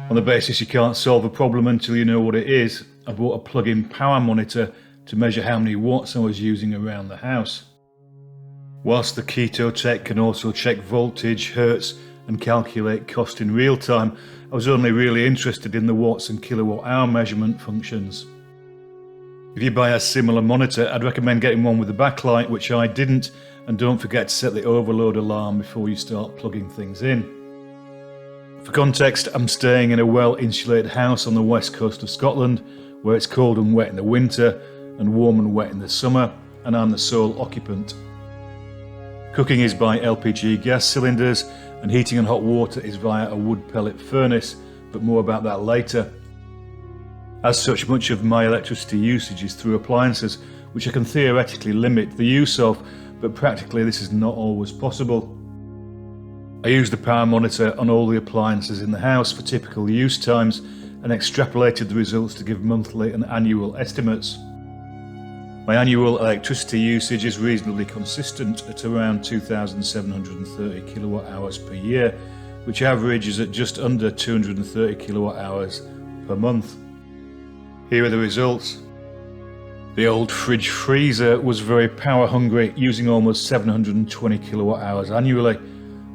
On the basis you can't solve a problem until you know what it is, I bought a plug-in power monitor to measure how many watts I was using around the house. Whilst the Keto Tech can also check voltage, hertz and calculate cost in real time, I was only really interested in the watts and kilowatt hour measurement functions. If you buy a similar monitor, I'd recommend getting one with a backlight, which I didn't, and don't forget to set the overload alarm before you start plugging things in. For context, I'm staying in a well-insulated house on the west coast of Scotland, where it's cold and wet in the winter and warm and wet in the summer, and I'm the sole occupant. Cooking is by LPG gas cylinders, and heating and hot water is via a wood pellet furnace, but more about that later. As such, much of my electricity usage is through appliances, which I can theoretically limit the use of, but practically this is not always possible. I used the power monitor on all the appliances in the house for typical use times and extrapolated the results to give monthly and annual estimates. My annual electricity usage is reasonably consistent at around 2,730 kilowatt hours per year, which averages at just under 230 kilowatt hours per month. Here are the results. The old fridge freezer was very power hungry, using almost 720 kilowatt hours annually.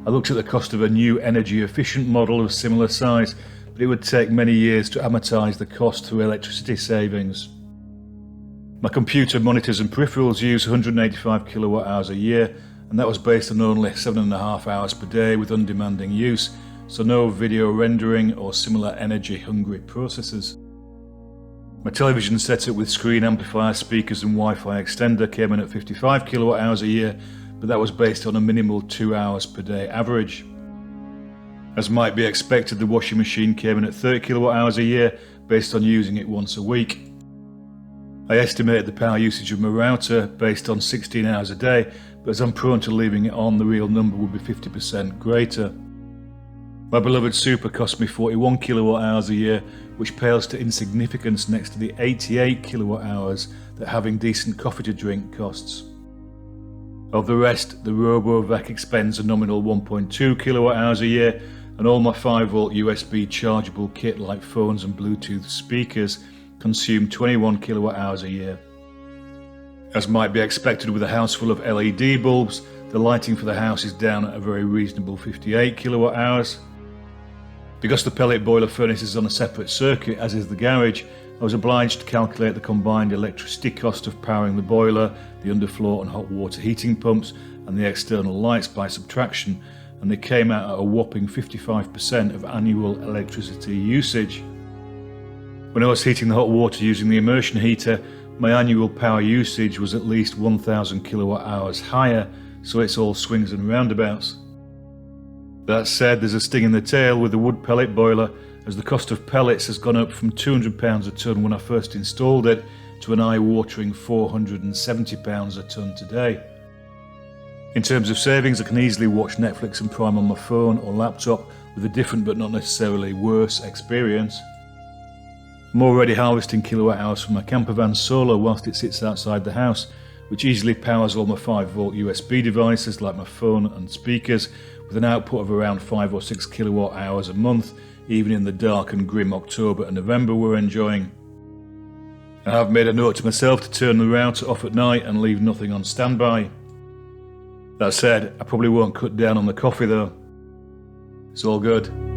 I looked at the cost of a new energy efficient model of similar size, but it would take many years to amortise the cost through electricity savings. My computer monitors and peripherals use 185 kilowatt hours a year, and that was based on only 7.5 hours per day with undemanding use, so no video rendering or similar energy hungry processes. My television setup with screen amplifier, speakers and Wi-Fi extender came in at 55 kilowatt hours a year, but that was based on a minimal 2 hours per day average. As might be expected, the washing machine came in at 30 kilowatt hours a year based on using it once a week. I estimated the power usage of my router based on 16 hours a day, but as I'm prone to leaving it on, the real number would be 50% greater. My beloved Super cost me 41 kilowatt hours a year, which pales to insignificance next to the 88 kilowatt hours that having decent coffee to drink costs. Of the rest, the RoboVac expends a nominal 1.2 kilowatt hours a year, and all my 5-volt USB chargeable kit like phones and Bluetooth speakers consume 21 kilowatt hours a year. As might be expected with a house full of LED bulbs, the lighting for the house is down at a very reasonable 58 kilowatt hours. Because the pellet boiler furnace is on a separate circuit, as is the garage, I was obliged to calculate the combined electricity cost of powering the boiler, the underfloor and hot water heating pumps and the external lights by subtraction, and they came out at a whopping 55% of annual electricity usage. When I was heating the hot water using the immersion heater, my annual power usage was at least 1,000 kilowatt hours higher, so it's all swings and roundabouts. That said, there's a sting in the tail with the wood pellet boiler, as the cost of pellets has gone up from £200 a tonne when I first installed it to an eye-watering £470 a tonne today. In terms of savings, I can easily watch Netflix and Prime on my phone or laptop with a different but not necessarily worse experience. I'm already harvesting kilowatt hours from my camper van solo whilst it sits outside the house, which easily powers all my 5-volt USB devices like my phone and speakers, with an output of around 5 or 6 kilowatt hours a month, even in the dark and grim October and November we're enjoying. I have made a note to myself to turn the router off at night and leave nothing on standby. That said, I probably won't cut down on the coffee though. It's all good.